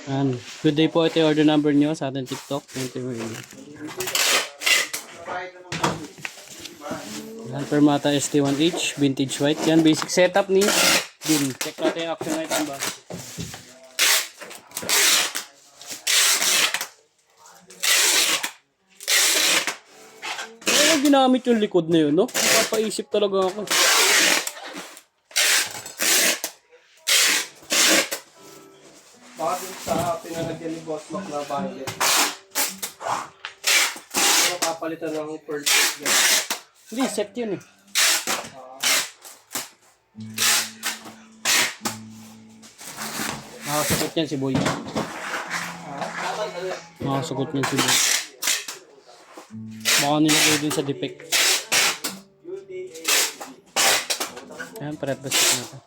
Yan. Good day po. Ito yung order number nyo sa ating TikTok. Thank you very much. Yan, Permata ST1H, vintage white. Yan, basic setup ni Din. Check natin yung action item ba. Ano ginamit yung likod na yun, no? Napapaisip talaga ako. Bakit sa pinalagyan ni Boss Mac na budget? Ano kapalitan ng purchase niya? Hindi, set yun eh. Nakasugot yan si Boy. Nakasugot yan si Boy. Baka nilagay din sa defect. Ayan, paret-bastik na ito.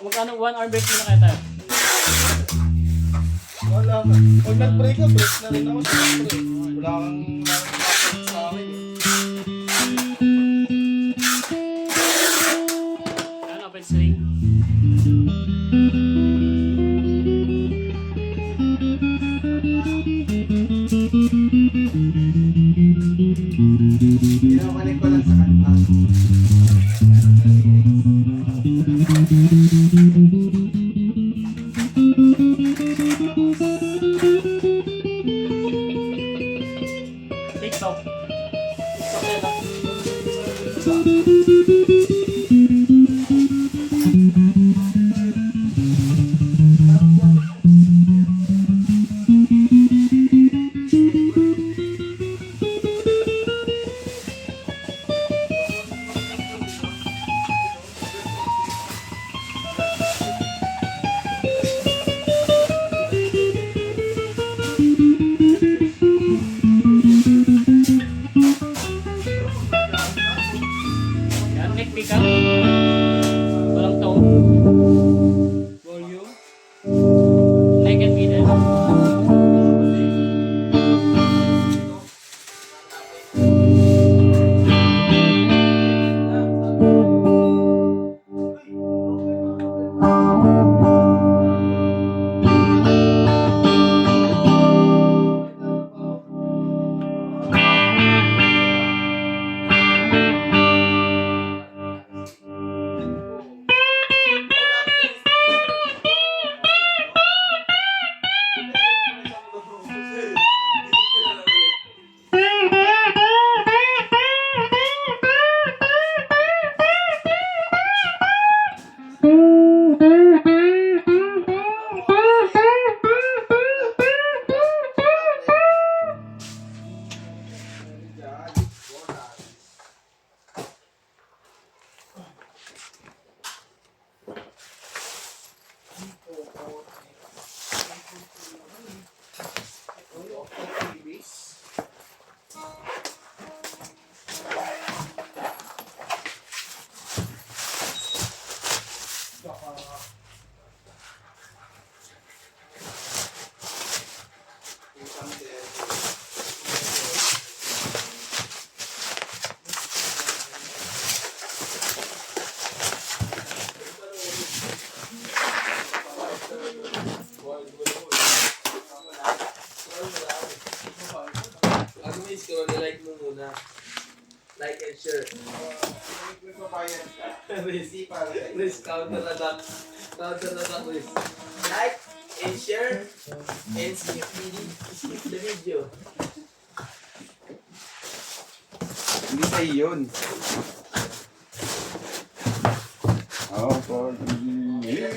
Magkano 1 hour break na kaya tayo? Wala ka. Pag nag-break ka, break na rin ako sa break. Wala kang nakakapag sa akin eh. Ano, open string? Pinakanik ko lang sa kanta. TikTok. TikTok na ito. Yan, neck pick up. Walang tone. Volume. Neck and middle. Like mo muna. Like and share. Please, counter na lang. Counter na lang, please. Like and share and skip the video. Hindi sa iyon. Oh, for ngayon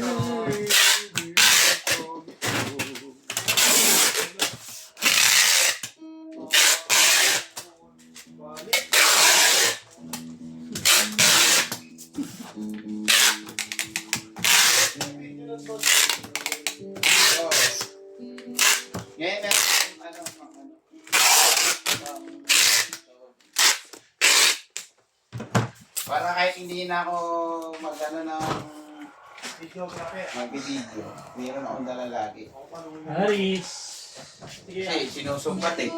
para kahit hindi na ako mag-ano ng mag-video, mayroon akong dala lagi. Haris. Kasi sinusumbat eh.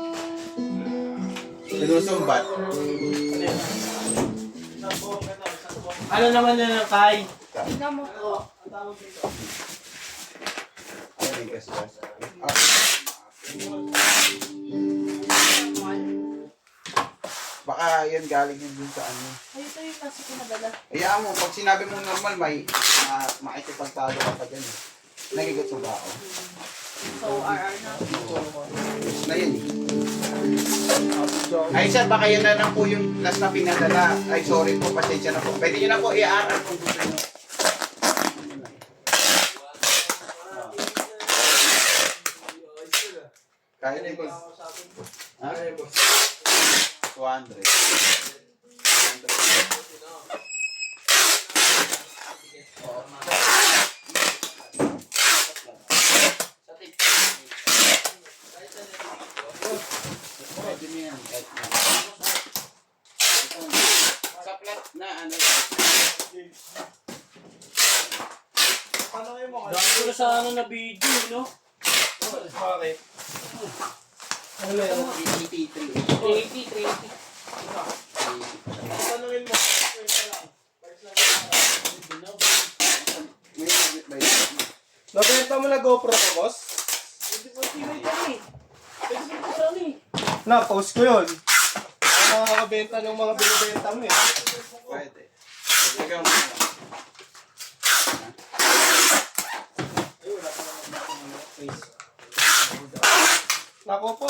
Sinusumbat. Ano naman yan ang Kai? Tingnan mo po. Ay, may gas-gas. Baka yan galing yun dun sa ano. Ay, ito yung kasi pinadala. Hayaan mo, pag sinabi mong normal, may makikipagtalo ka pa dyan. Nagigits mo ba ako? So, RR na. Na yun eh. Ay sir, baka yan na lang po yung last na pinadala. Ay sorry po, pasensya na po. Pwede nyo na po i-aral kung gusto nyo. Kahit Ano hindi. boss? Ha? Ano boss? 200. Pwede mo yan. Kahit na. Sa flat na ano. Dami ko na sa ano na video, no? Bakit? Ano yan? 83. 80. Tanungin mo. May Nabenta mo na GoPro ko, boss? Na-post ko yun. Ang nakakabenta ng mga binibenta mo eh. pwede. Ikaw mo. Nako po.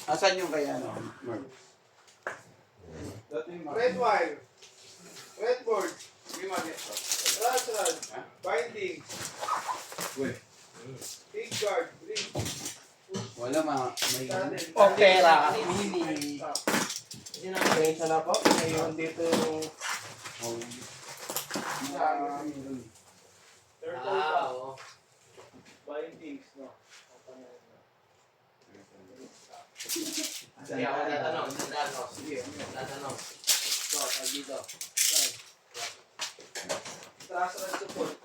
Asan yung kaya ano? Mark? Red wire. Red board. May magnet pa. Rod. Ha? Binding. Wait. Big guard. Ring. Wala may Opera. Mini. Pasensya na po. Ngayon dito yung turtle pa. Bindings, no? Sige, ako tatanong. Sige, Taas na support.